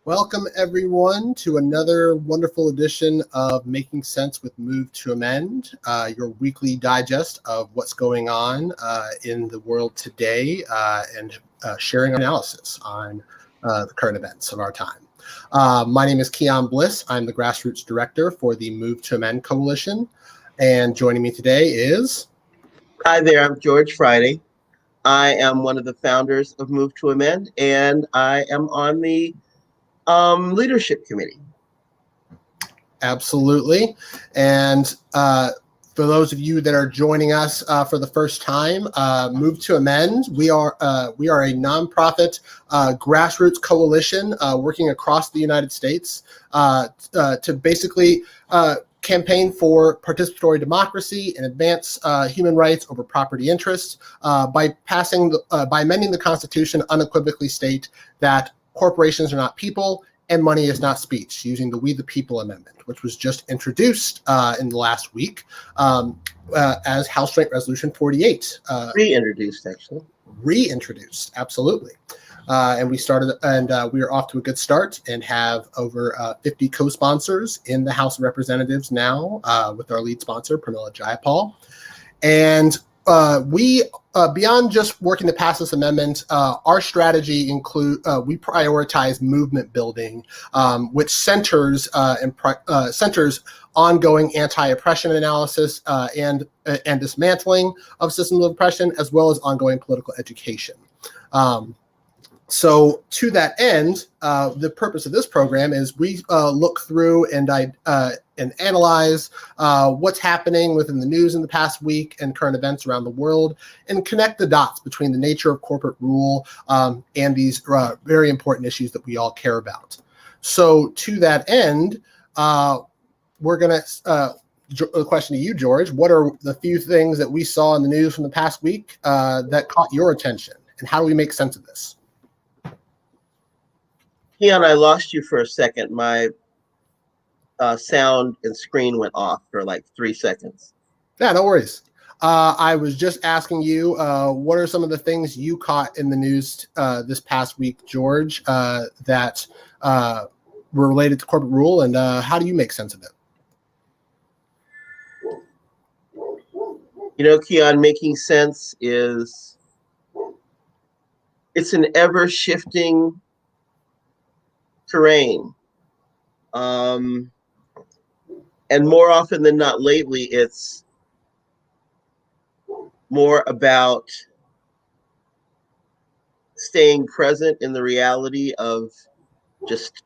Welcome, everyone, to another wonderful edition of Making Sense with Move to Amend, your weekly digest of what's going on in the world today and sharing analysis on the current events of our time. My name is Keyan Bliss. I'm the grassroots director for the Move to Amend Coalition. And joining me today is... Hi there, I'm George Friday. I am one of the founders of Move to Amend, and I am on the leadership committee. Absolutely. And for those of you that are joining us for the first time, Move to Amend, we are a nonprofit grassroots coalition working across the United States to basically campaign for participatory democracy and advance human rights over property interests by amending the Constitution to unequivocally state that corporations are not people and money is not speech, using the We the People Amendment, which was just introduced in the last week as House Joint Resolution 48. Reintroduced, actually. Reintroduced, absolutely. And we are off to a good start and have over 50 co-sponsors in the House of Representatives now with our lead sponsor, Pramila Jayapal. And we beyond just working to pass this amendment, our strategy we prioritize movement building, which centers ongoing anti-oppression analysis and dismantling of systems of oppression, as well as ongoing political education. So to that end, the purpose of this program is we look through and analyze what's happening within the news in the past week and current events around the world, and connect the dots between the nature of corporate rule and these very important issues that we all care about. So to that end, we're going to a question to you, George. What are the few things that we saw in the news from the past week that caught your attention, and how do we make sense of this? Keon, I lost you for a second. My sound and screen went off for like 3 seconds. Yeah, no worries. I was just asking you, what are some of the things you caught in the news this past week, George, that were related to corporate rule, and how do you make sense of it? You know, Keon, making sense it's an ever-shifting terrain. And more often than not lately, it's more about staying present in the reality of just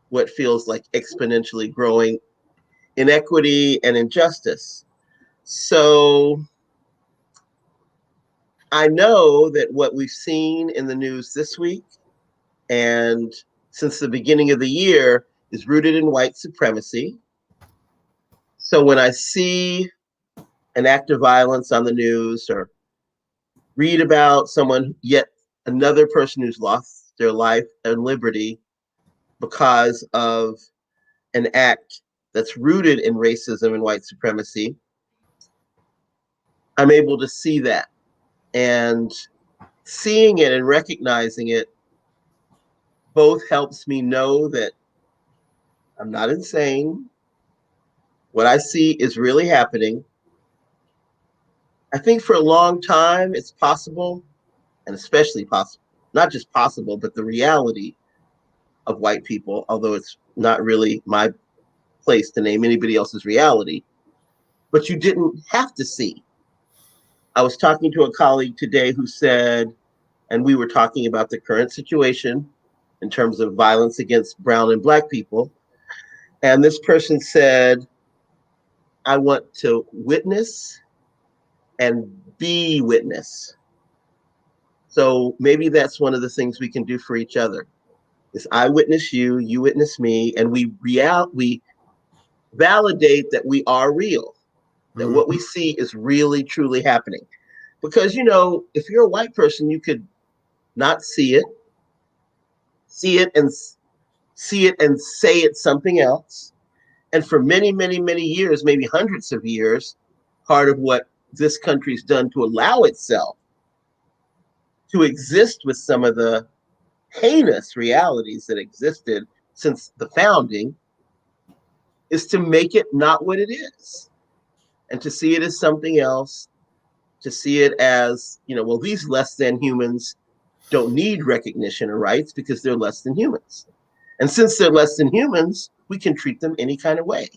what feels like exponentially growing inequity and injustice. So I know that what we've seen in the news this week and since the beginning of the year is rooted in white supremacy. So when I see an act of violence on the news or read about yet another person who's lost their life and liberty because of an act that's rooted in racism and white supremacy, I'm able to see that. And seeing it and recognizing it both helps me know that I'm not insane. What I see is really happening. I think for a long time, it's possible, and especially possible, not just possible, but the reality of white people, although it's not really my place to name anybody else's reality, but you didn't have to see. I was talking to a colleague today who said, and we were talking about the current situation in terms of violence against brown and black people. And this person said, I want to witness and be witness. So maybe that's one of the things we can do for each other is I witness you, you witness me, and we validate that we are real, that what we see is really, truly happening. Because, you know, if you're a white person, you could not see it and say it's something else. And for many, many, many years, maybe hundreds of years, part of what this country's done to allow itself to exist with some of the heinous realities that existed since the founding is to make it not what it is, and to see it as something else, to see it as, well, these less than humans don't need recognition or rights because they're less than humans. And since they're less than humans, we can treat them any kind of way.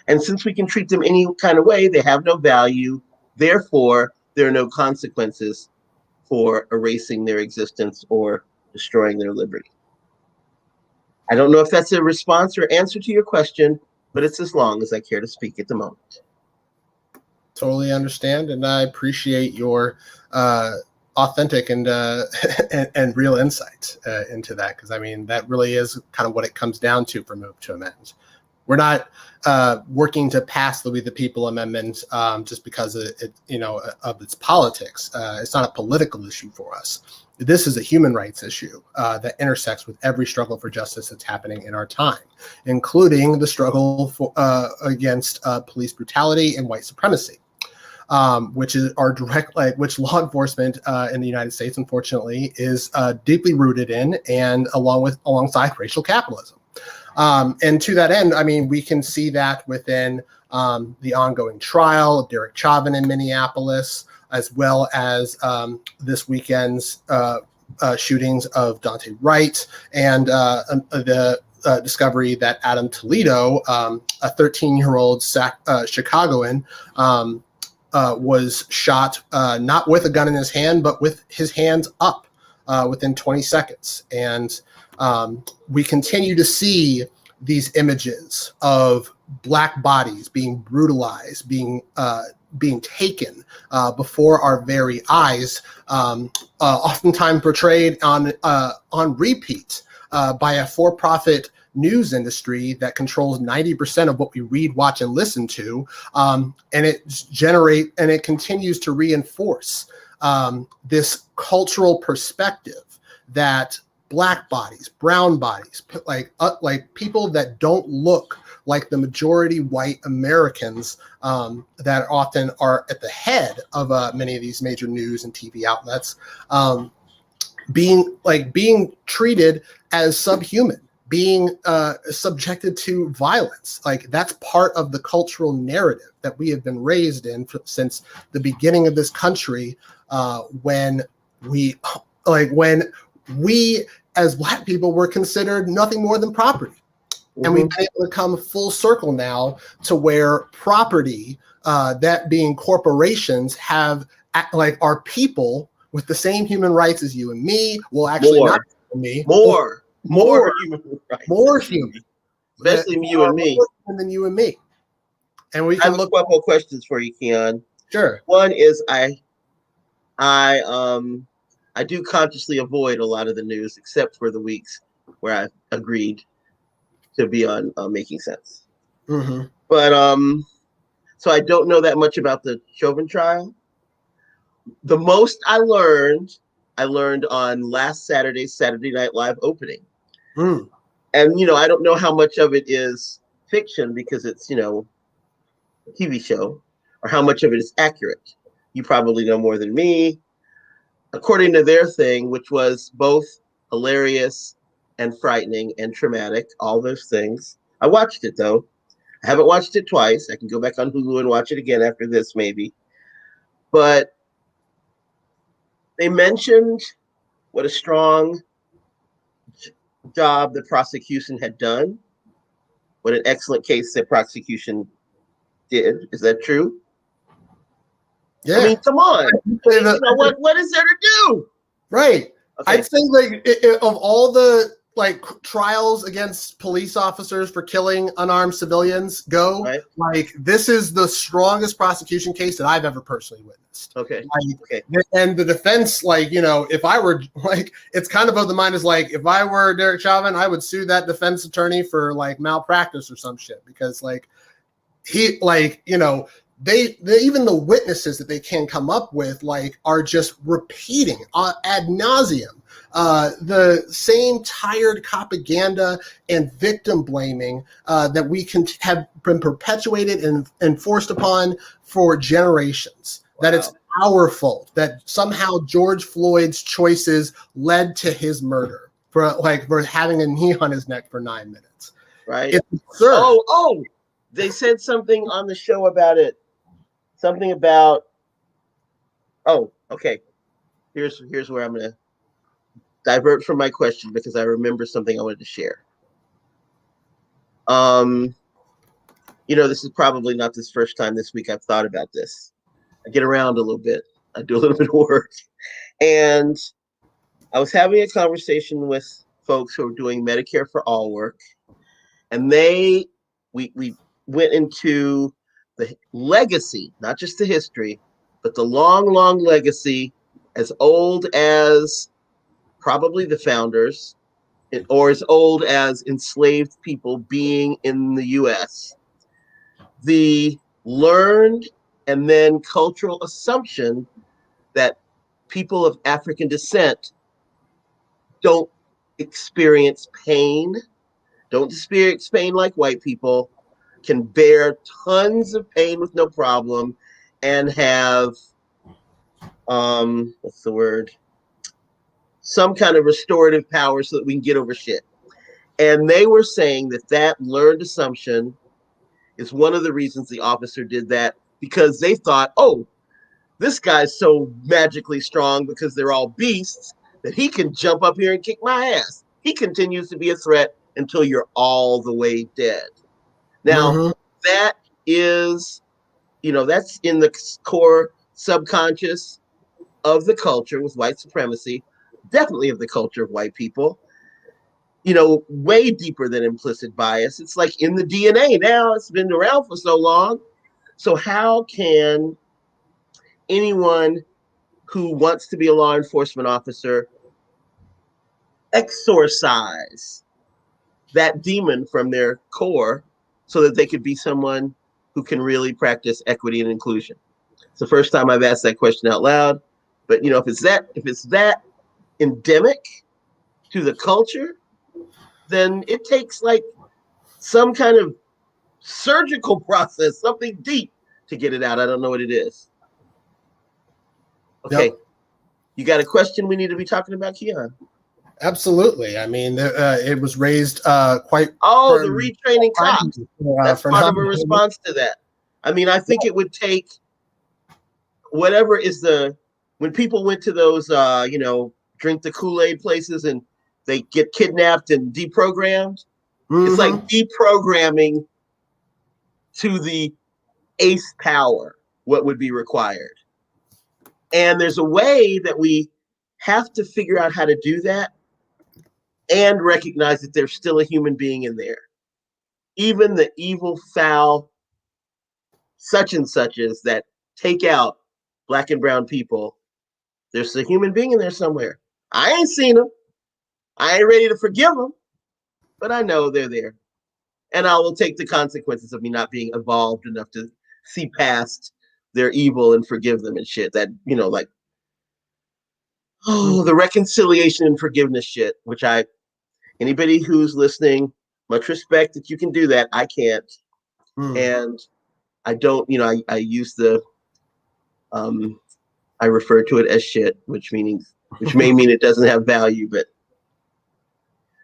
And since we can treat them any kind of way, they have no value. Therefore, there are no consequences for erasing their existence or destroying their liberty. I don't know if that's a response or answer to your question, but it's as long as I care to speak at the moment. Totally understand, and I appreciate your authentic and and real insight into that, because I mean that really is kind of what it comes down to for Move to Amend. We're not working to pass the We the People amendment just because of its politics. It's not a political issue for us. This is a human rights issue that intersects with every struggle for justice that's happening in our time, including the struggle for, against police brutality and white supremacy. Which is our direct, which law enforcement in the United States, unfortunately, is deeply rooted in, and alongside racial capitalism. And to that end, I mean, we can see that within the ongoing trial of Derek Chauvin in Minneapolis, as well as this weekend's shootings of Daunte Wright, and the discovery that Adam Toledo, a 13-year-old Chicagoan, was shot not with a gun in his hand, but with his hands up within 20 seconds. And we continue to see these images of Black bodies being brutalized, being taken before our very eyes, oftentimes portrayed on repeat by a for-profit news industry that controls 90% of what we read, watch, and listen to, and it continues to reinforce this cultural perspective that Black bodies, brown bodies, like people that don't look like the majority white Americans that often are at the head of many of these major news and TV outlets, being treated as subhuman, being subjected to violence. Like, that's part of the cultural narrative that we have been raised in since the beginning of this country, when we as Black people were considered nothing more than property. Mm-hmm. And we've been able to come full circle now to where property, that being corporations, have are people with the same human rights as you and me. Well, actually, not me. More human rights. More human. Especially you and me. Than you and me. And we can I have a couple of questions for you, Kion. Sure. One is I do consciously avoid a lot of the news, except for the weeks where I agreed to be on Making Sense. Mm-hmm. But so I don't know that much about the Chauvin trial. The most I learned on last Saturday's Saturday Night Live opening. Mm. And, I don't know how much of it is fiction because it's, a TV show, or how much of it is accurate. You probably know more than me. According to their thing, which was both hilarious and frightening and traumatic, all those things. I watched it, though. I haven't watched it twice. I can go back on Hulu and watch it again after this, maybe. But they mentioned what a strong job the prosecution had done. What an excellent case that prosecution did. Is that true? Yeah. I mean, come on. What is there to do? Right. Okay. I'd say of all the trials against police officers for killing unarmed civilians right. This is the strongest prosecution case that I've ever personally witnessed. Okay. Okay. And the defense, if I were it's kind of the mind is if I were Derek Chauvin, I would sue that defense attorney for malpractice or some shit, because they even the witnesses that they can come up with are just repeating ad nauseum the same tired propaganda and victim blaming that we can have been perpetuated and enforced upon for generations. Wow. That it's our fault, that somehow George Floyd's choices led to his murder. for having a knee on his neck for 9 minutes. Right. It's absurd. Oh, they said something on the show about it. Something about. Oh, okay. Here's where I'm gonna divert from my question because I remember something I wanted to share. This is probably not the first time this week I've thought about this. I get around a little bit. I do a little bit of work. And I was having a conversation with folks who are doing Medicare for All work. And we went into the legacy, not just the history, but the long, long legacy as old as probably the founders or as old as enslaved people being in the U.S. The learned and then cultural assumption that people of African descent don't experience pain, don't experience pain like white people, can bear tons of pain with no problem, and have, what's the word? Some kind of restorative power so that we can get over shit. And they were saying that learned assumption is one of the reasons the officer did that, because they thought, oh, this guy's so magically strong because they're all beasts that he can jump up here and kick my ass. He continues to be a threat until you're all the way dead. Now, that is, that's in the core subconscious of the culture with white supremacy, definitely of the culture of white people, way deeper than implicit bias. It's like in the DNA now. It's been around for so long. So how can anyone who wants to be a law enforcement officer exorcise that demon from their core so that they could be someone who can really practice equity and inclusion? It's the first time I've asked that question out loud, but if it's that endemic to the culture, then it takes like some kind of surgical process, something deep to get it out. I don't know what it is. Okay. Yep. You got a question we need to be talking about, Kion? Absolutely. I mean, it was raised quite. Oh, the retraining cops. That's part of a response to that. I mean, I think it would take whatever is when people went to those, drink the Kool-Aid places and they get kidnapped and deprogrammed. It's like deprogramming to the ace power, what would be required. And there's a way that we have to figure out how to do that and recognize that there's still a human being in there. Even the evil, foul, such and suches that take out Black and brown people, there's a human being in there somewhere. I ain't seen them. I ain't ready to forgive them, but I know they're there. And I will take the consequences of me not being evolved enough to see past their evil and forgive them and shit. That, the reconciliation and forgiveness shit, which anybody who's listening, much respect that you can do that. I can't. And I don't, I use I refer to it as shit, which may mean it doesn't have value, but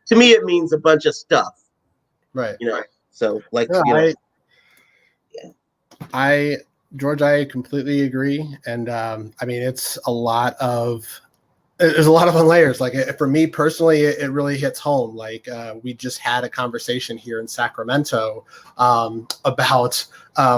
to me, it means a bunch of stuff. Right. So like, George, I completely agree. And I mean, there's a lot of layers. Like for me personally, it really hits home. Like we just had a conversation here in Sacramento about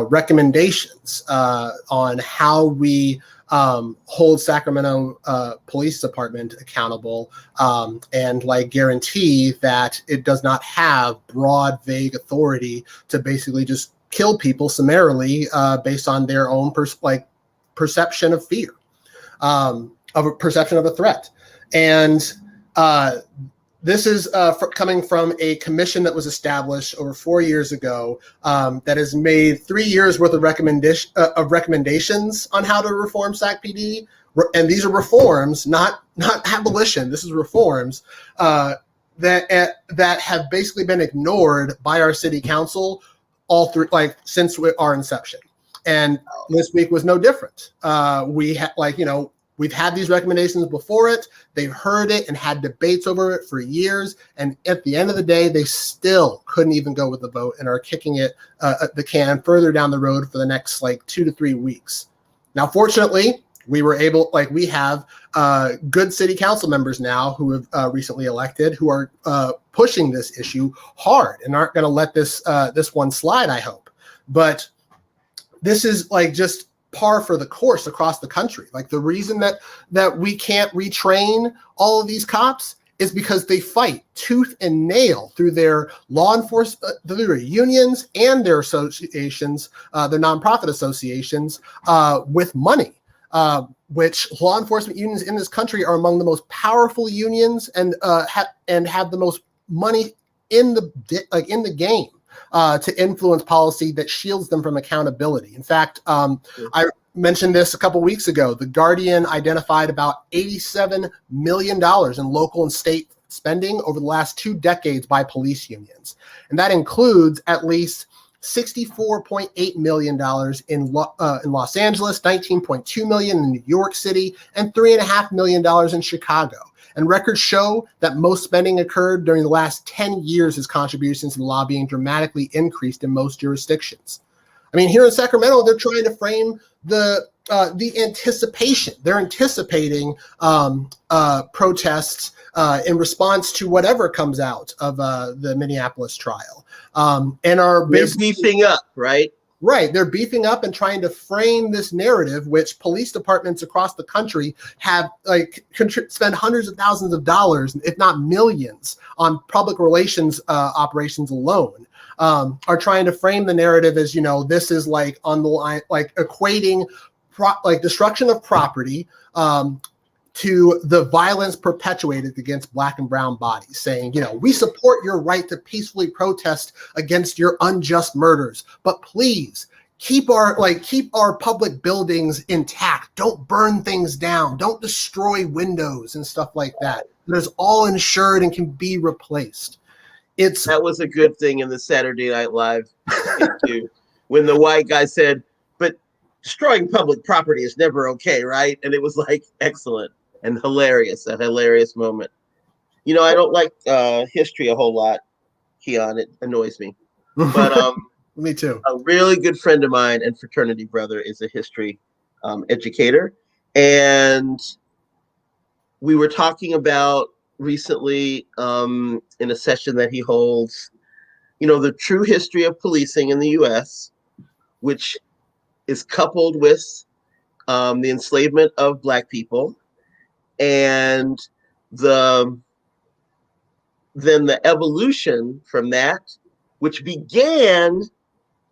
recommendations on how we hold Sacramento Police Department accountable and like guarantee that it does not have broad, vague authority to basically just kill people summarily based on their own perception of fear, of a perception of a threat. And this is coming from a commission that was established over 4 years ago that has made 3 years worth of recommendations on how to reform SAC-PD. And these are reforms, not abolition. This is reforms that have basically been ignored by our city council all through, since our inception. And this week was no different. We had, We've had these recommendations before it. They've heard it and had debates over it for years. And at the end of the day, they still couldn't even go with the vote and are kicking it the can further down the road for the next 2 to 3 weeks. Now, fortunately, we have good city council members now who have recently elected who are pushing this issue hard and aren't going to let this one slide, I hope. But this is just par for the course across the country. The reason that we can't retrain all of these cops is because they fight tooth and nail through their law enforcement, through their unions and their associations, their nonprofit associations, with money. Which law enforcement unions in this country are among the most powerful unions and have the most money in the game to influence policy that shields them from accountability. In fact, I mentioned this a couple weeks ago. The Guardian identified about $87 million in local and state spending over the last 2 decades by police unions, and that includes at least $64.8 million in Los Angeles, $19.2 million in New York City, and $3.5 million in Chicago. And records show that most spending occurred during the last 10 years as contributions to lobbying dramatically increased in most jurisdictions. I mean, here in Sacramento, they're trying to frame the anticipation. They're anticipating protests in response to whatever comes out of the Minneapolis trial. And are beefing up, right? Right. They're beefing up and trying to frame this narrative, which police departments across the country have spend hundreds of thousands of dollars, if not millions, on public relations operations alone. Are trying to frame the narrative as, this is on the line, equating destruction of property to the violence perpetuated against Black and brown bodies, saying, we support your right to peacefully protest against your unjust murders, but please keep our public buildings intact. Don't burn things down. Don't destroy windows and stuff like that. There's all insured and can be replaced. That was a good thing in the Saturday Night Live too, when the white guy said, but destroying public property is never okay, right? And it was excellent and hilarious, a hilarious moment. I don't like history a whole lot, Kion. It annoys me. But me too. A really good friend of mine and fraternity brother is a history educator. And we were talking about recently in a session that he holds, the true history of policing in the U.S., which is coupled with the enslavement of Black people, and then the evolution from that, which began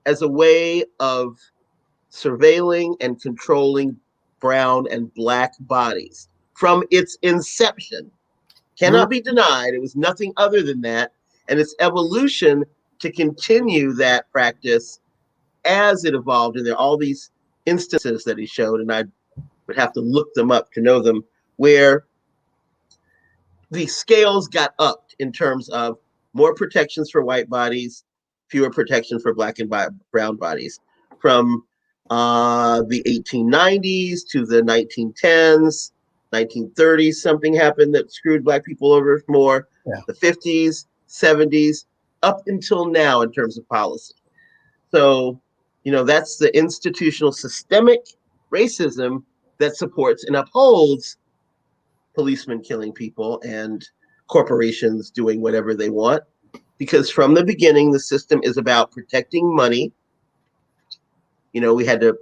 as a way of surveilling and controlling brown and Black bodies from its inception. Cannot be denied. It was nothing other than that. And its evolution to continue that practice as it evolved. And there are all these instances that he showed, and I would have to look them up to know them, where the scales got upped in terms of more protections for white bodies, fewer protections for Black and brown bodies. From the 1890s to the 1910s, 1930s, something happened that screwed Black people over more. Yeah. The 50s, 70s, up until now in terms of policy. So, that's the institutional systemic racism that supports and upholds policemen killing people and corporations doing whatever they want. Because from the beginning, the system is about protecting money. We had to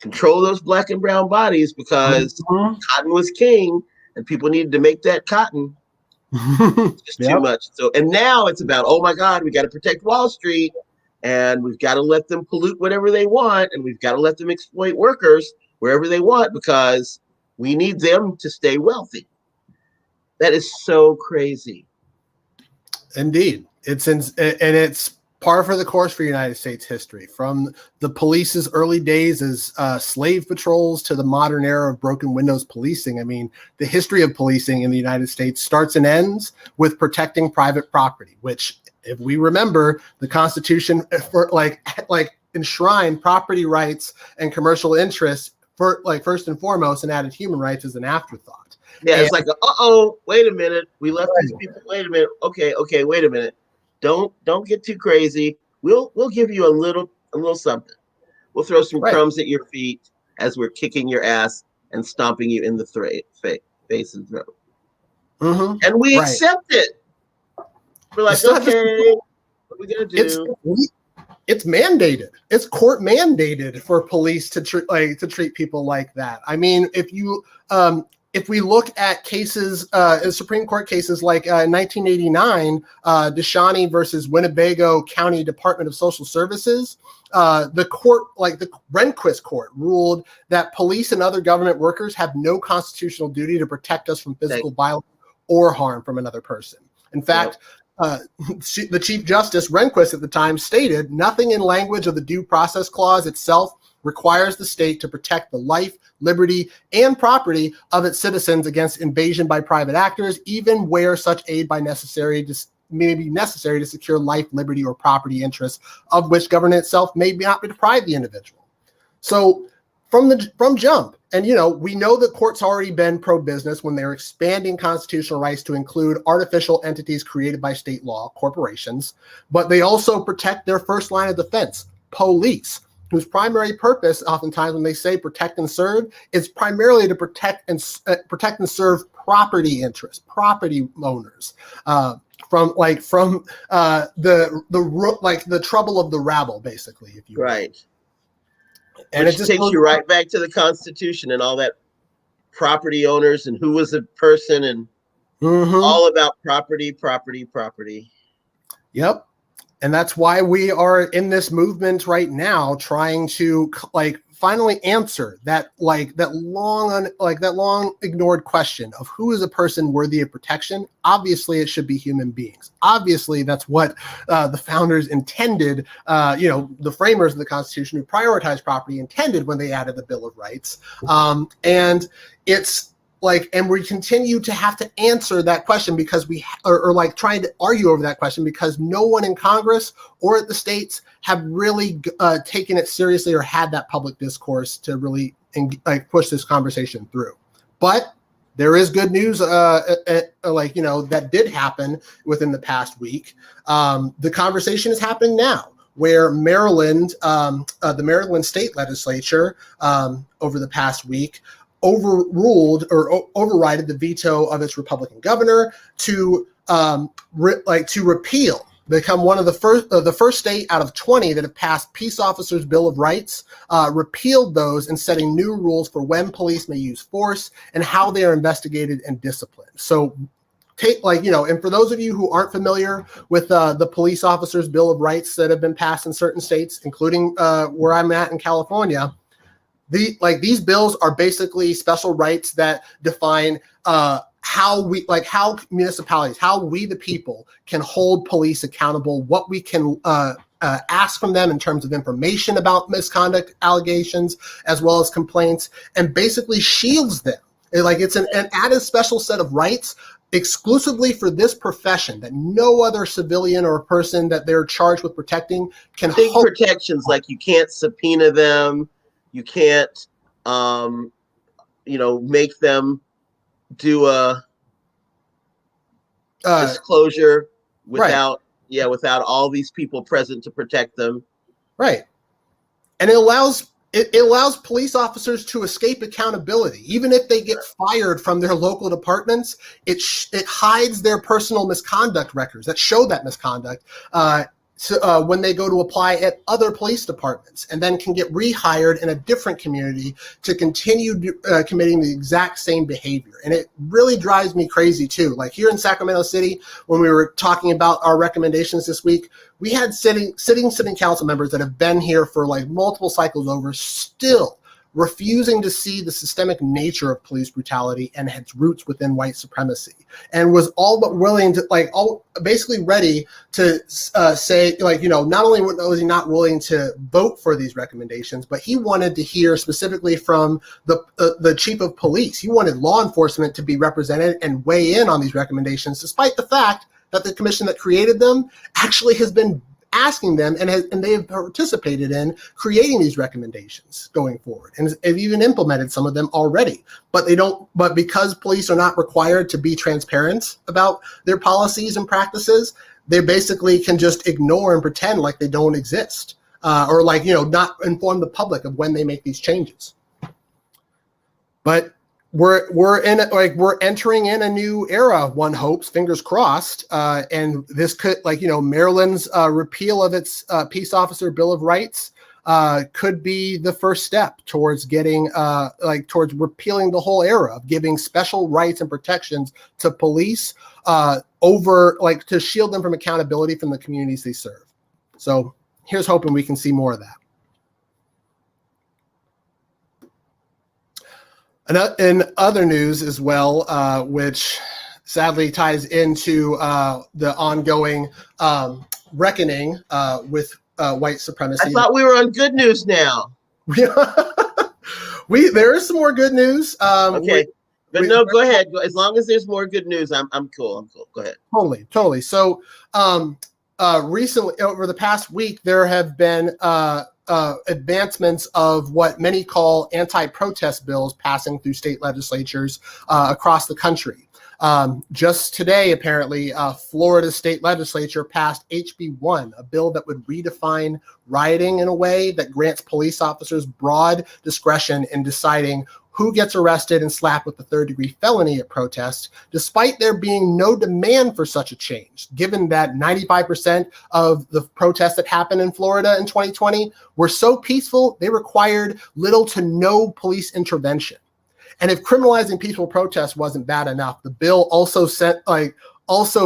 control those Black and brown bodies because cotton was king and people needed to make that cotton. Just too much. So, and now it's about, oh my God, we got to protect Wall Street, and we've got to let them pollute whatever they want, and we've got to let them exploit workers wherever they want because we need them to stay wealthy. That is so crazy. Indeed. It's par for the course for United States history, from the police's early days as slave patrols to the modern era of broken windows policing. I mean, the history of policing in the United States starts and ends with protecting private property, which, if we remember, the Constitution for enshrined property rights and commercial interests first and foremost and added human rights as an afterthought. Yeah, it's like, wait a minute. We left these people. Wait a minute. Okay, wait a minute. Don't get too crazy. We'll give you a little something. We'll throw some crumbs at your feet as we're kicking your ass and stomping you in the face and throat. Mm-hmm. And we accept it. We're like, okay, what are we gonna do? It's mandated. It's court mandated for police to treat people like that. I mean, if we look at cases, Supreme Court cases like 1989, DeShawnee versus Winnebago County Department of Social Services, the court, like the Rehnquist court, ruled that police and other government workers have no constitutional duty to protect us from physical violence or harm from another person. In fact, the Chief Justice Rehnquist at the time stated, nothing in language of the Due Process Clause itself requires the state to protect the life, liberty, and property of its citizens against invasion by private actors, even where such aid may be necessary to secure life, liberty, or property interests of which government itself may not deprive the individual. So from jump, and we know that courts already been pro-business when they're expanding constitutional rights to include artificial entities created by state law, corporations, but they also protect their first line of defense, police, whose primary purpose, oftentimes when they say protect and serve, is primarily to protect and serve property interests, property owners, from the trouble of the rabble, basically, if you will. Right. And it just takes you right back to the Constitution and all that property owners and who was a person and all about property. Yep. And that's why we are in this movement right now, trying to finally answer that long ignored question of who is a person worthy of protection. Obviously, it should be human beings. Obviously, that's what the founders intended. The framers of the Constitution who prioritized property intended when they added the Bill of Rights. And it's and we continue to have to answer that question because we are trying to argue over that question because no one in Congress or at the states have really taken it seriously or had that public discourse to really push this conversation through. But there is good news, that did happen within the past week. The conversation is happening now, where Maryland, the Maryland state legislature, over the past week, overruled or overrided the veto of its Republican governor to repeal, become one of the first state out of 20 that have passed Peace Officers' Bill of Rights, repealed those and setting new rules for when police may use force and how they are investigated and disciplined. So and for those of you who aren't familiar with the Police Officers' Bill of Rights that have been passed in certain states, including where I'm at in California, these bills are basically special rights that define how municipalities, how we the people can hold police accountable, what we can ask from them in terms of information about misconduct allegations, as well as complaints, and basically shields them. It's an added special set of rights exclusively for this profession that no other civilian or person that they're charged with protecting can hold. Protections like you can't subpoena them. You can't, make them do a disclosure without all these people present to protect them. Right. And it allows police officers to escape accountability. Even if they get fired from their local departments, it hides their personal misconduct records that show that misconduct. When they go to apply at other police departments, and then can get rehired in a different community to continue committing the exact same behavior. And it really drives me crazy too. Like here in Sacramento City, when we were talking about our recommendations this week, we had sitting council members that have been here for multiple cycles over, still refusing to see the systemic nature of police brutality and its roots within white supremacy, and was all but willing to basically ready to say not only was he not willing to vote for these recommendations, but he wanted to hear specifically from the chief of police. He wanted law enforcement to be represented and weigh in on these recommendations, despite the fact that the commission that created them actually has been asking them, and they have participated in creating these recommendations going forward, and have even implemented some of them already. But they don't. But because police are not required to be transparent about their policies and practices, they basically can just ignore and pretend like they don't exist, or like, not inform the public of when they make these changes. But we're entering in a new era, one hopes, fingers crossed, and this could, Maryland's repeal of its peace officer Bill of Rights could be the first step towards getting towards repealing the whole era of giving special rights and protections to police to shield them from accountability from the communities they serve. So here's hoping we can see more of that. In other news as well, which sadly ties into the ongoing reckoning with white supremacy. I thought we were on good news now. There is some more good news. Okay, go ahead. As long as there's more good news, I'm cool. Go ahead. Totally. So recently, over the past week, there have been advancements of what many call anti-protest bills passing through state legislatures across the country. Just today, apparently, Florida state legislature passed HB1, a bill that would redefine rioting in a way that grants police officers broad discretion in deciding who gets arrested and slapped with a third-degree felony at protests, despite there being no demand for such a change, given that 95% of the protests that happened in Florida in 2020 were so peaceful, they required little to no police intervention. And if criminalizing peaceful protests wasn't bad enough, the bill also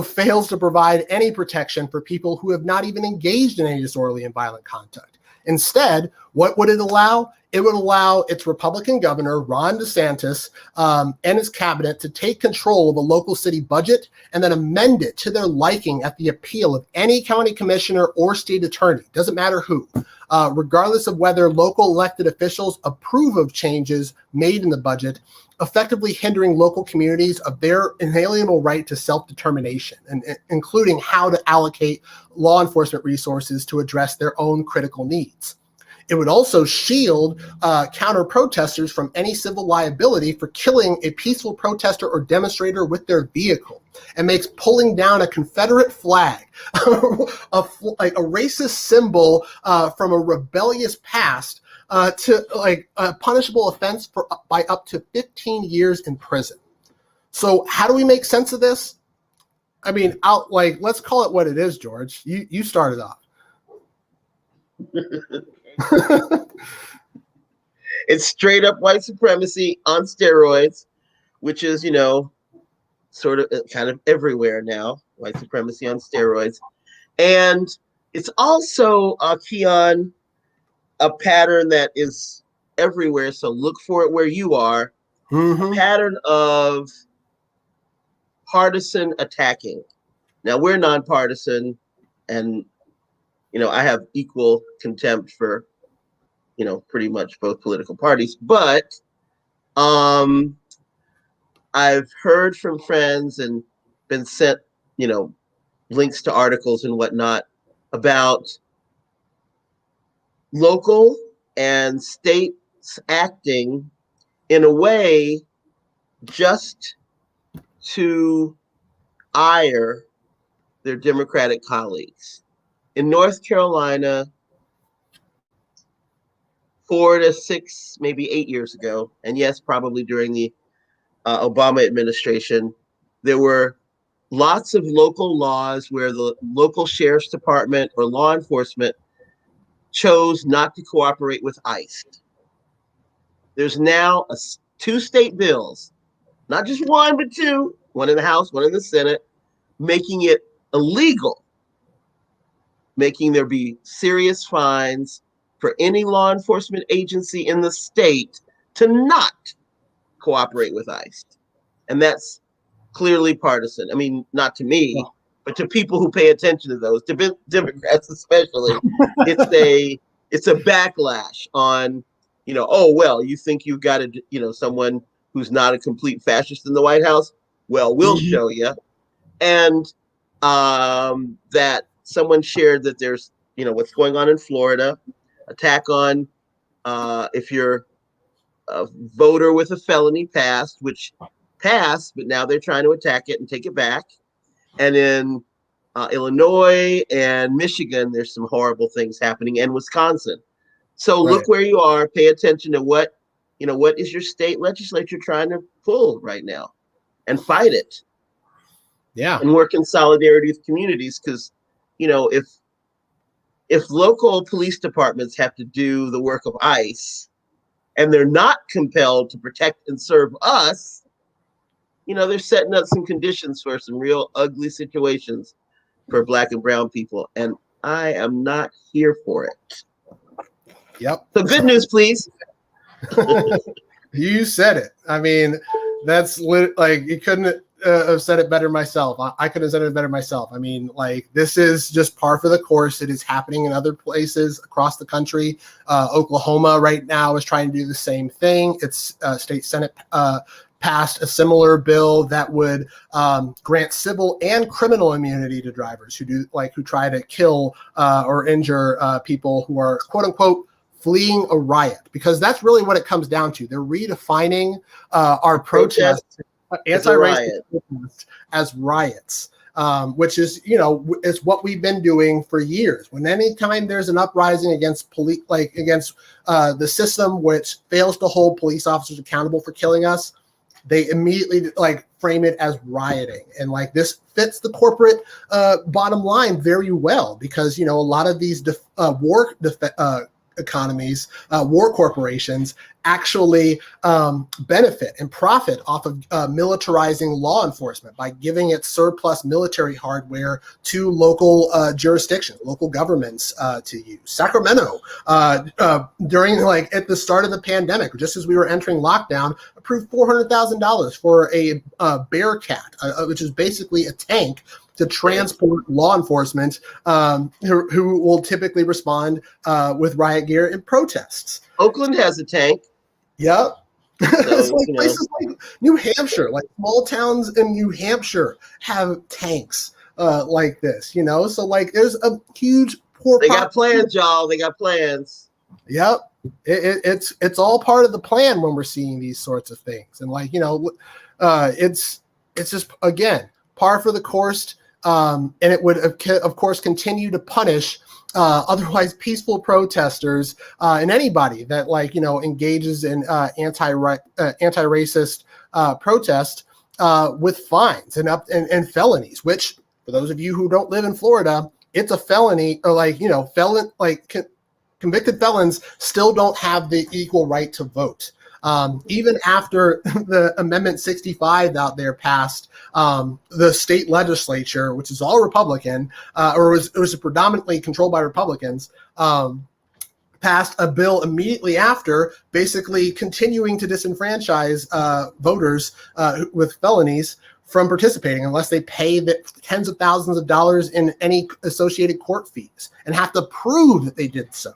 fails to provide any protection for people who have not even engaged in any disorderly and violent conduct. Instead, what would it allow? It would allow its Republican governor, Ron DeSantis, and his cabinet to take control of a local city budget and then amend it to their liking at the appeal of any county commissioner or state attorney, doesn't matter who, regardless of whether local elected officials approve of changes made in the budget, effectively hindering local communities of their inalienable right to self-determination, and including how to allocate law enforcement resources to address their own critical needs. It would also shield counter-protesters from any civil liability for killing a peaceful protester or demonstrator with their vehicle, and makes pulling down a Confederate flag, a racist symbol from a rebellious past, to a punishable offense by up to 15 years in prison. So how do we make sense of this? I mean, let's call it what it is, George. You started off. It's straight up white supremacy on steroids, which is, sort of kind of everywhere now, white supremacy on steroids. And it's also, Kion, a pattern that is everywhere. So look for it where you are. Mm-hmm. A pattern of partisan attacking. Now, we're nonpartisan, and I have equal contempt for, pretty much both political parties. But I've heard from friends and been sent, links to articles and whatnot about local and states acting in a way just to ire their Democratic colleagues. In North Carolina, 4 to 6, maybe 8 years ago, and yes, probably during the Obama administration, there were lots of local laws where the local sheriff's department or law enforcement chose not to cooperate with ICE. There's now 2 state bills, not just one, but 2, one in the House, one in the Senate, making it illegal, making there be serious fines for any law enforcement agency in the state to not cooperate with ICE. And that's clearly partisan. I mean, not to me, but to people who pay attention to those, to Democrats especially. It's a backlash on, oh, well, you think you've got someone who's not a complete fascist in the White House? Well, we'll show you. And that someone shared that there's, what's going on in Florida, attack on if you're a voter with a felony passed, which passed, but now they're trying to attack it and take it back. And in Illinois and Michigan, there's some horrible things happening, and Wisconsin. So look where you are, pay attention to what is your state legislature trying to pull right now, and fight it. Yeah. And work in solidarity with communities, because, if local police departments have to do the work of ICE and they're not compelled to protect and serve us, they're setting up some conditions for some real ugly situations for Black and brown people. And I am not here for it. Yep. So good news, please. You said it. I mean, that's like, you couldn't have said it better myself. I couldn't have said it better myself. I mean, like, this is just par for the course. It is happening in other places across the country. Oklahoma right now is trying to do the same thing. Its state Senate passed a similar bill that would grant civil and criminal immunity to drivers who try to kill or injure people who are, quote unquote, fleeing a riot, because that's really what it comes down to. They're redefining our protests, anti-racist protests, as riots, which is, is what we've been doing for years. When anytime there's an uprising against police, against the system which fails to hold police officers accountable for killing us, they immediately frame it as rioting. And this fits the corporate bottom line very well, because, a lot of these war economies, war corporations actually benefit and profit off of militarizing law enforcement by giving it surplus military hardware to local jurisdictions, local governments to use. Sacramento, during at the start of the pandemic, just as we were entering lockdown, approved $400,000 for a Bearcat, which is basically a tank to transport law enforcement who will typically respond with riot gear in protests. Oakland has a tank. Yep. So, It's places like New Hampshire, small towns in New Hampshire have tanks like this, So there's a huge poor. They got plans, y'all. They got plans. Yep. It's all part of the plan when we're seeing these sorts of things, and it's just, again, par for the course. And it would, of course, continue to punish otherwise peaceful protesters and anybody that engages in anti-racist protest with fines and felonies. Which, for those of you who don't live in Florida, it's a felony, or convicted felons still don't have the equal right to vote. Even after the Amendment 65 out there passed, the state legislature, which is all Republican, it was predominantly controlled by Republicans, passed a bill immediately after, basically continuing to disenfranchise voters with felonies from participating unless they pay the tens of thousands of dollars in any associated court fees and have to prove that they did so.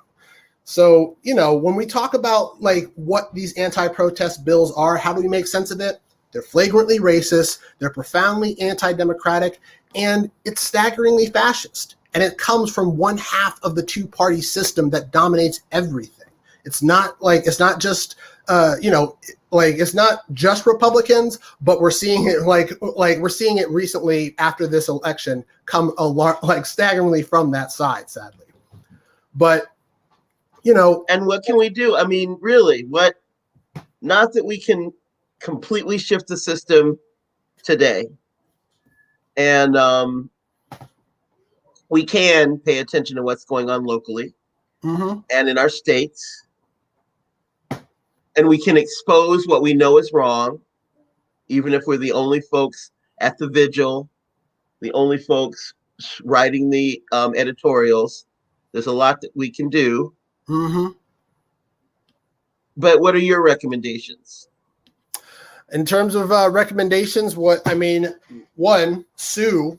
So, when we talk about what these anti-protest bills are, how do we make sense of it? They're flagrantly racist, they're profoundly anti-democratic, and it's staggeringly fascist. And it comes from one half of the two-party system that dominates everything. It's not just it's not just Republicans, but we're seeing it we're seeing it recently after this election come staggeringly from that side, sadly. But and what can we do? I mean, really, not that we can completely shift the system today. And we can pay attention to what's going on locally and in our states. And we can expose what we know is wrong, even if we're the only folks at the vigil, the only folks writing the editorials. There's a lot that we can do. But what are your recommendations? In terms of recommendations, one, sue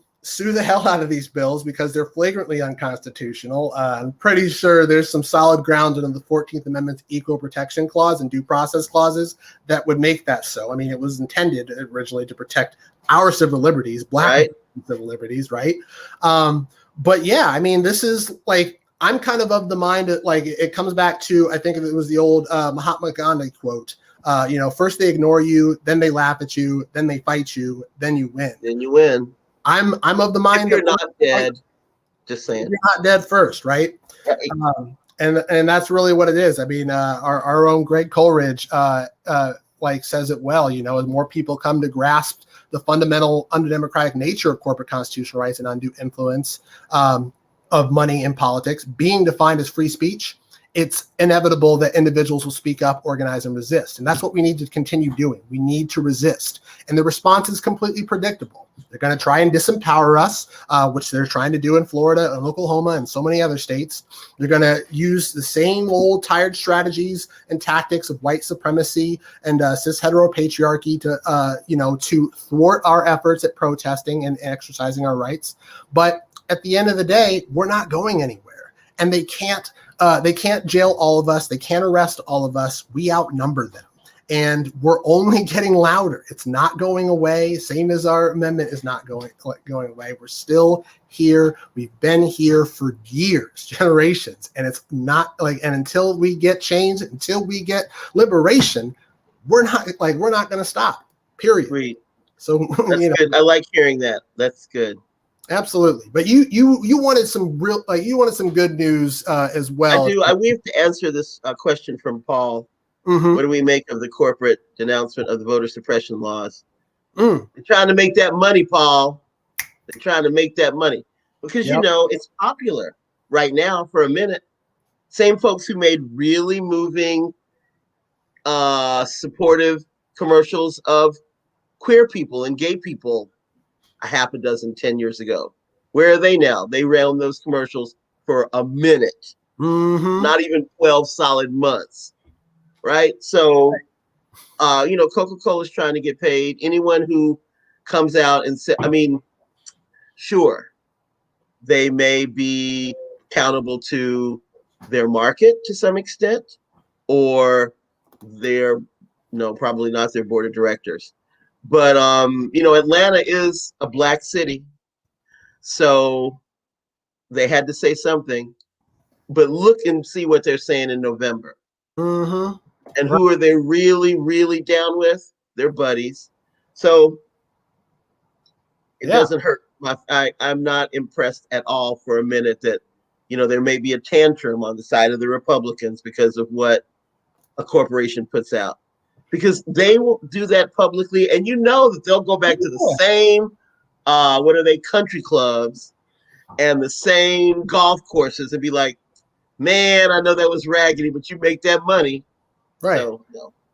the hell out of these bills because they're flagrantly unconstitutional. I'm pretty sure there's some solid grounds under the 14th Amendment's Equal Protection Clause and Due Process Clauses that would make that so. I mean, it was intended originally to protect our civil liberties, Black civil liberties, right? But yeah, I mean, this is like, I'm kind of the mind that like it comes back to, I think it was the old Mahatma Gandhi quote. First they ignore you, then they laugh at you, then they fight you, then you win. Then you win. I'm of the mind if you're that not dead, just saying. You're not dead first, right? Right. And that's really what it is. I mean, our own Greg Coleridge like says it well. As more people come to grasp the fundamental undemocratic nature of corporate constitutional rights and undue influence of money in politics being defined as free speech, it's inevitable that individuals will speak up, organize, and resist. And that's what we need to continue doing. We need to resist. And the response is completely predictable. They're going to try and disempower us, which they're trying to do in Florida and Oklahoma and so many other states. They're going to use the same old tired strategies and tactics of white supremacy and cis heteropatriarchy to thwart our efforts at protesting and exercising our rights. But at the end of the day, we're not going anywhere. And they can't jail all of us. They can't arrest all of us. We outnumber them. And we're only getting louder. It's not going away. Same as our amendment is not going away. We're still here. We've been here for years, generations. And it's not like, and until we get change, until we get liberation, we're not going to stop, period. Agreed. So that's good. I like hearing that. That's good. Absolutely. But you wanted some good news as well. I do. We have to answer this question from Paul. Mm-hmm. What do we make of the corporate denouncement of the voter suppression laws? They're trying to make that money, Paul. They're trying to make that money because, it's popular right now for a minute. Same folks who made really moving, supportive commercials of queer people and gay people a half a dozen, 10 years ago. Where are they now? They ran those commercials for a minute, not even 12 solid months. Right. So, Coca-Cola is trying to get paid. Anyone who comes out and says, sure, they may be accountable to their market to some extent, or they're probably not their board of directors. But, Atlanta is a black city. So they had to say something. But look and see what they're saying in November. Mm-hmm. And who are they really, really down with? Their buddies. So it doesn't hurt. I'm not impressed at all for a minute that, there may be a tantrum on the side of the Republicans because of what a corporation puts out. Because they will do that publicly. And that they'll go back to the same, country clubs and the same golf courses and be like, man, I know that was raggedy, but you make that money. Right. So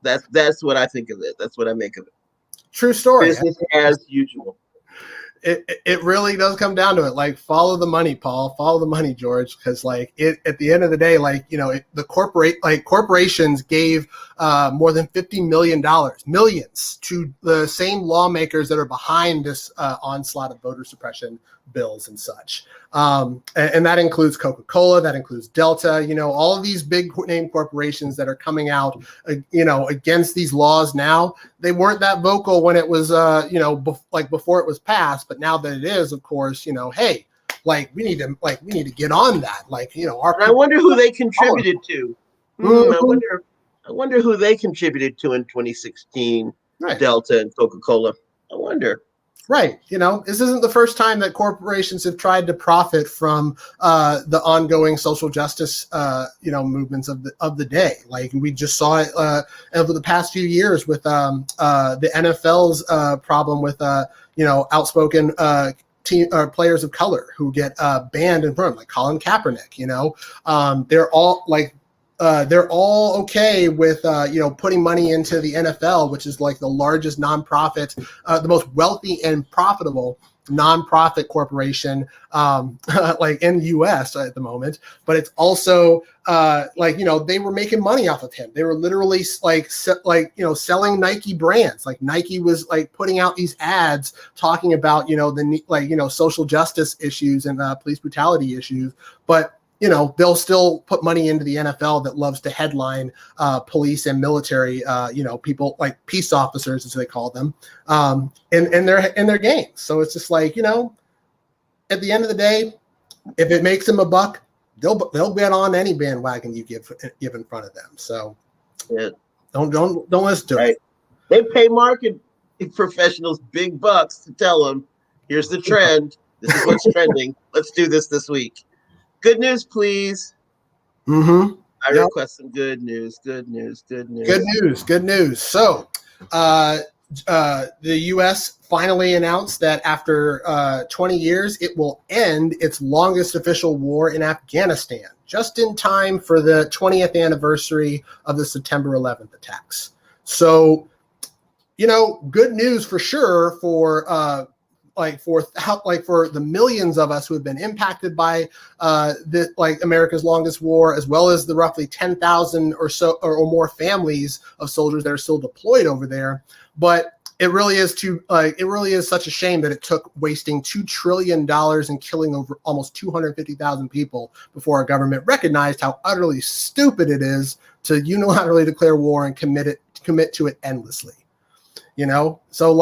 that's what I think of it. That's what I make of it. True story. Business as usual. It really does come down to it. Like, follow the money, Paul. Follow the money, George. Because at the end of the day, corporations gave more than $50 millions to the same lawmakers that are behind this onslaught of voter suppression bills and such. And that includes Coca-Cola, that includes Delta, all of these big name corporations that are coming out, against these laws now. They weren't that vocal when it was, before it was passed, but now that it is, of course, hey, we need to get on that. I wonder who they contributed to. I wonder who they contributed to in 2016, right. Delta and Coca-Cola. I wonder. Right. This isn't the first time that corporations have tried to profit from the ongoing social justice, movements of the day. Like, we just saw it over the past few years with the NFL's problem with, outspoken team players of color who get banned in front, like Colin Kaepernick. They're all okay with, putting money into the NFL, which is like the largest nonprofit, the most wealthy and profitable nonprofit corporation, in the U.S. at the moment. But it's also they were making money off of him. They were literally selling Nike brands. Like, Nike was putting out these ads talking about social justice issues and police brutality issues, but they'll still put money into the NFL that loves to headline police and military, people like peace officers, as they call them, in their games. So it's just at the end of the day, if it makes them a buck, they'll get on any bandwagon you give in front of them. So Yeah. don't listen to it. They pay market professionals big bucks to tell them, here's the trend. This is what's trending. Let's do this week. Good news, please. Mm-hmm. I request some good news. Good news. Good news. So, the U.S. finally announced that after 20 years, it will end its longest official war in Afghanistan, just in time for the 20th anniversary of the September 11th attacks. So, good news for sure for the millions of us who have been impacted by America's longest war, as well as the roughly 10,000 or so or more families of soldiers that are still deployed over there. But it really is such a shame that it took wasting $2 trillion and killing over almost 250,000 people before our government recognized how utterly stupid it is to unilaterally declare war and commit to it endlessly. So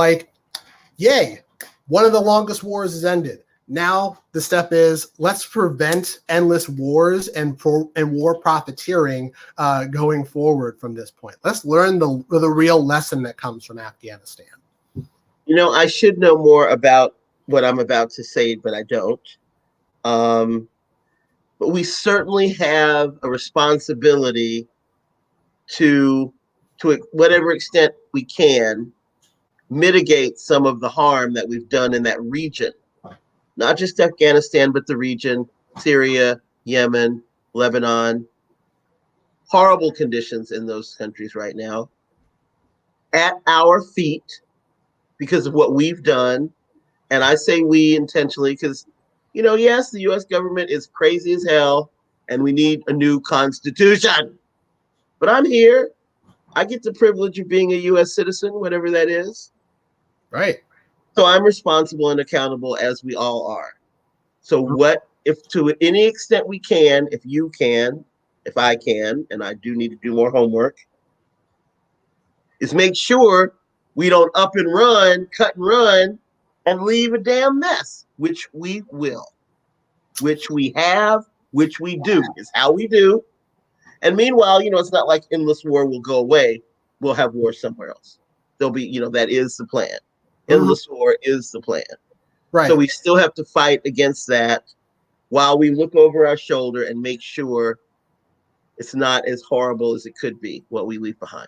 yay. One of the longest wars has ended. Now the step is let's prevent endless wars and war profiteering going forward from this point. Let's learn the real lesson that comes from Afghanistan. I should know more about what I'm about to say, but I don't. But we certainly have a responsibility to whatever extent we can mitigate some of the harm that we've done in that region, not just Afghanistan, but the region, Syria, Yemen, Lebanon, horrible conditions in those countries right now at our feet because of what we've done. And I say we intentionally because, yes, the US government is crazy as hell and we need a new constitution, but I'm here. I get the privilege of being a US citizen, whatever that is. Right. So I'm responsible and accountable as we all are. So what if to any extent we can, if you can, if I can, and I do need to do more homework, is make sure we don't up and run, cut and run, and leave a damn mess, which we will, which we have, which we do, is how we do. And meanwhile, it's not like endless war will go away. We'll have war somewhere else. There'll be, that is the plan. Endless war is the plan. Right. So we still have to fight against that while we look over our shoulder and make sure it's not as horrible as it could be, what we leave behind.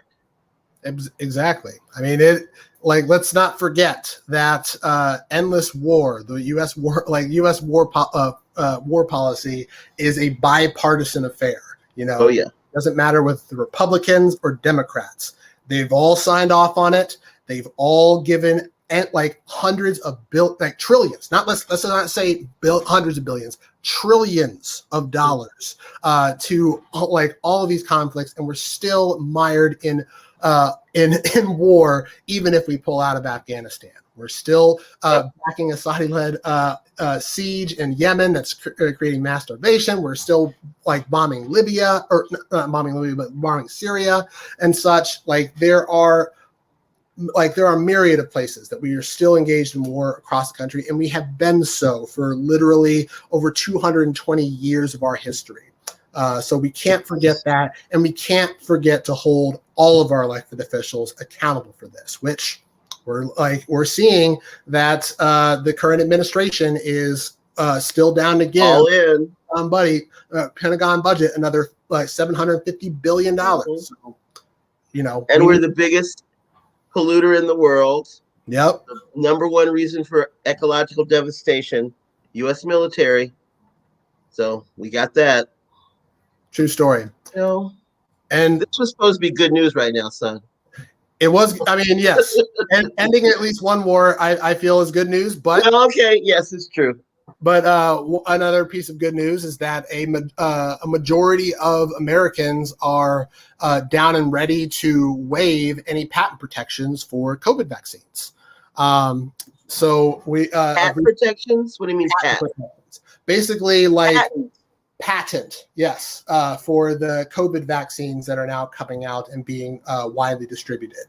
Exactly. I mean, let's not forget that endless war, the U.S. war policy is a bipartisan affair. Oh yeah. It doesn't matter with the Republicans or Democrats. They've all signed off on it. They've all given hundreds of trillions, let's not say hundreds of billions, trillions of dollars to all of these conflicts, and we're still mired in war, even if we pull out of Afghanistan. We're still backing a Saudi-led siege in Yemen that's creating mass starvation. We're still bombing Libya, or not bombing Libya, but bombing Syria and such. There are a myriad of places that we are still engaged in war across the country, and we have been so for literally over 220 years of our history. So we can't forget that, and we can't forget to hold all of our elected officials accountable for this, which we're seeing that the current administration is still down to give all in Pentagon budget another $750 billion. So, and we're the biggest polluter in the world. Yep. The number one reason for ecological devastation, U.S. military. So we got that. True story. And this was supposed to be good news right now, son. It was. I mean, yes. And ending at least one war, I feel, is good news. But okay, yes, it's true. But another piece of good news is that a majority of Americans are down and ready to waive any patent protections for COVID vaccines. So we patent protections. What do you mean patent? Basically, patent, yes, for the COVID vaccines that are now coming out and being widely distributed.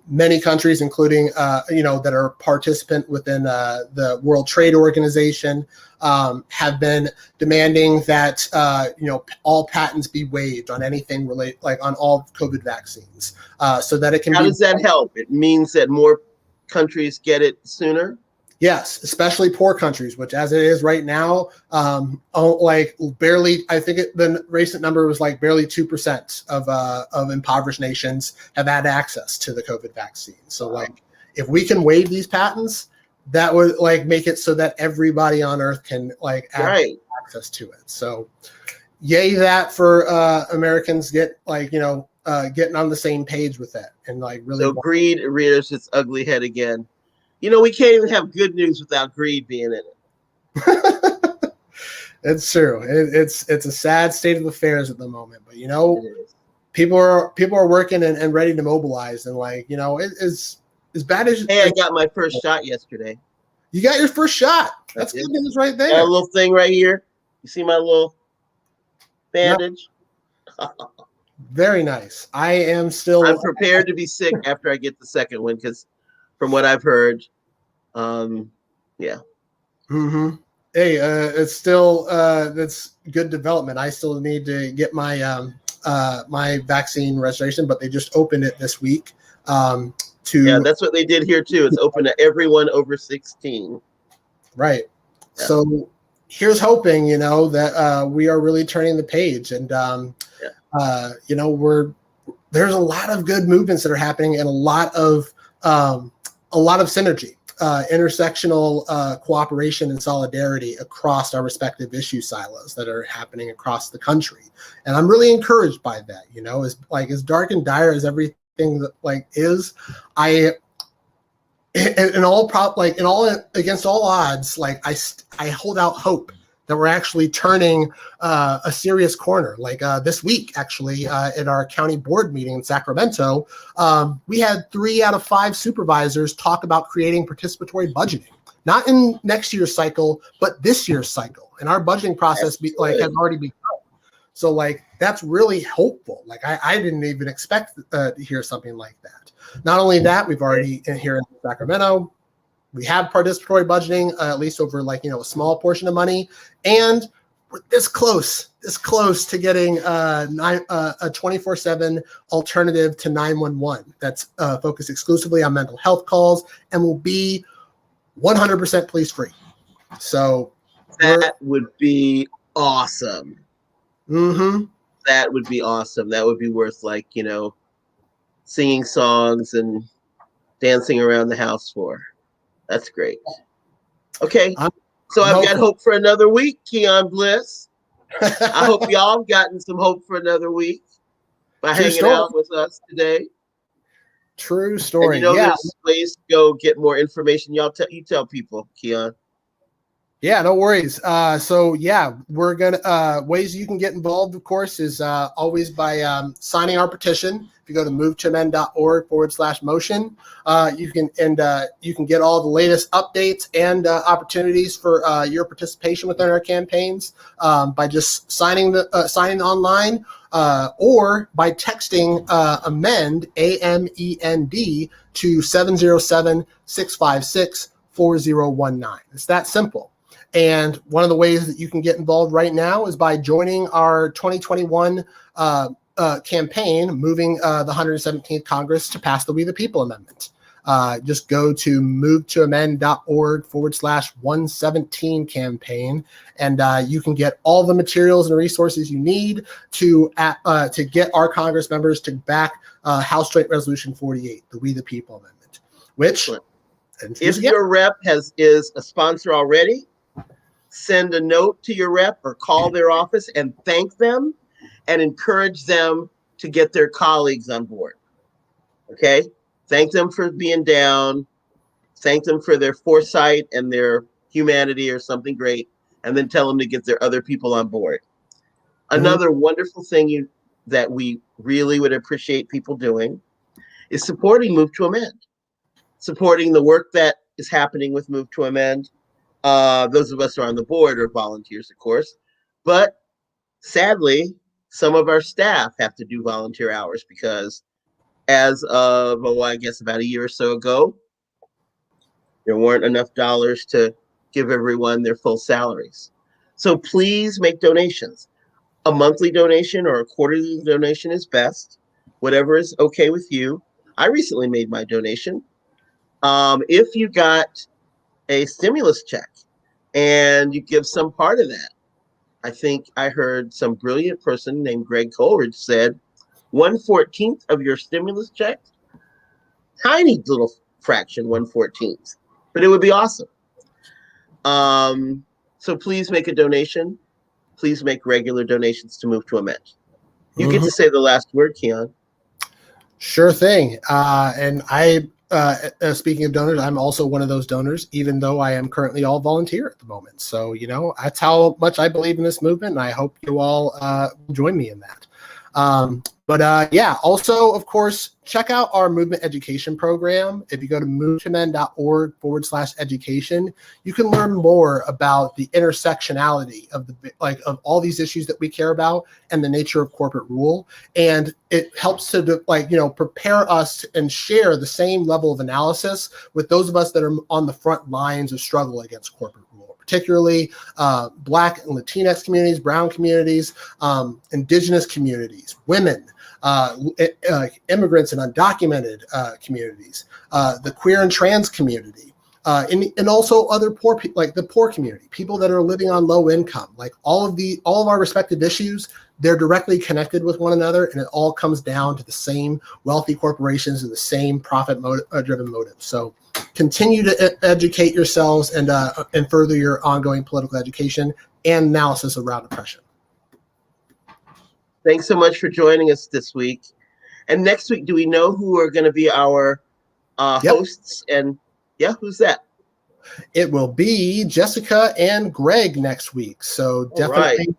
Many countries, including that are participant within the World Trade Organization, have been demanding that all patents be waived on anything on all COVID vaccines, so that it can. How does that help? It means that more countries get it sooner. Yes, especially poor countries, which as it is right now, barely. I think the recent number was like barely 2% of impoverished nations have had access to the COVID vaccine. So if we can waive these patents, that would make it so that everybody on Earth can have access to it. So, yay that for Americans getting on the same page with that and really. So greed rears its ugly head again. We can't even have good news without greed being in it. It's true. It's a sad state of affairs at the moment, but people are working and ready to mobilize, and it's as bad as. Hey, I got my first shot yesterday. You got your first shot. That's good news right there. Got a little thing right here. You see my little bandage? Yep. Very nice. I'm prepared to be sick after I get the second one because. From what I've heard, yeah. Mm-hmm. Hey, it's still that's good development. I still need to get my my vaccine registration, but they just opened it this week. Yeah, that's what they did here too. It's open to everyone over 16. Right. Yeah. So here's hoping, that we are really turning the page, and there's a lot of good movements that are happening, and a lot of synergy, intersectional cooperation and solidarity across our respective issue silos that are happening across the country. And I'm really encouraged by that, as dark and dire as everything that is, against all odds, I hold out hope that we're actually turning a serious corner. This week, actually, at our county board meeting in Sacramento, we had 3 out of 5 supervisors talk about creating participatory budgeting, not in next year's cycle, but this year's cycle. And our budgeting process has already begun. So that's really hopeful. I didn't even expect to hear something like that. Not only that, we've already here in Sacramento, we have participatory budgeting, at least over a small portion of money, and we're this close to getting a 24/7 alternative to 911 that's focused exclusively on mental health calls and will be 100% police free. So that would be awesome. Mm-hmm. That would be awesome. That would be worth singing songs and dancing around the house for. That's great. Okay, so I've got hope for another week, Keyan Bliss. I hope y'all have gotten some hope for another week by hanging out with us today. True story. And there's ways to go get more information. You tell people, Keyan. Yeah, no worries. We're gonna ways you can get involved, of course, is always by signing our petition. If you go to movetoamend.org/motion, you can get all the latest updates and opportunities for your participation within our campaigns by just signing online or by texting amend AMEND to 707-656-4019. It's that simple. And one of the ways that you can get involved right now is by joining our 2021 campaign, moving the 117th Congress to pass the We the People Amendment. Just go to movetoamend.org/117 campaign, and you can get all the materials and resources you need to get our Congress members to back House Joint Resolution 48, the We the People Amendment. Which, if your rep is a sponsor already, send a note to your rep or call their office and thank them and encourage them to get their colleagues on board. Okay? Thank them for being down. Thank them for their foresight and their humanity or something great, and then tell them to get their other people on board. Another wonderful thing that we really would appreciate people doing is supporting Move to Amend, supporting the work that is happening with Move to Amend. Those of us who are on the board are volunteers, of course, but Sadly, some of our staff have to do volunteer hours because as of, I guess about a year or so ago, there weren't enough dollars to give everyone their full salaries. So please make donations. A monthly donation or a quarterly donation is best, whatever is okay with you. I recently made my donation. If you got a stimulus check and you give some part of that, I think I heard some brilliant person named Greg Coleridge said 1/14 of your stimulus check, tiny little fraction, 1/14, but it would be awesome. So please make a donation. Please make regular donations to Move to Amend. You get to say the last word, Kion. Sure thing. And speaking of donors, I'm also one of those donors, even though I am currently all volunteer at the moment. So, that's how much I believe in this movement, and I hope you all join me in that. Also, of course, check out our movement education program. If you go to movetoamend.org/education, you can learn more about the intersectionality of of all these issues that we care about and the nature of corporate rule. And it helps to prepare us and share the same level of analysis with those of us that are on the front lines of struggle against corporate rule, particularly Black and Latinx communities, brown communities, indigenous communities, women, immigrants and undocumented communities, the queer and trans community, and also other poor people, like the poor community, people that are living on low income. Like all of our respective issues, they're directly connected with one another, and it all comes down to the same wealthy corporations and the same profit-driven motive. So continue to educate yourselves and further your ongoing political education and analysis around oppression. Thanks so much for joining us this week. And next week, do we know who are going to be our hosts? And who's that? It will be Jessica and Greg next week. So definitely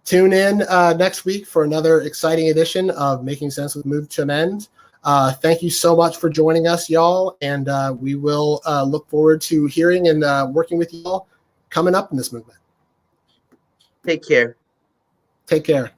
tune in next week for another exciting edition of Making Sense with Move to Amend. Thank you so much for joining us, y'all. And we will look forward to hearing and working with y'all coming up in this movement. Take care. Take care.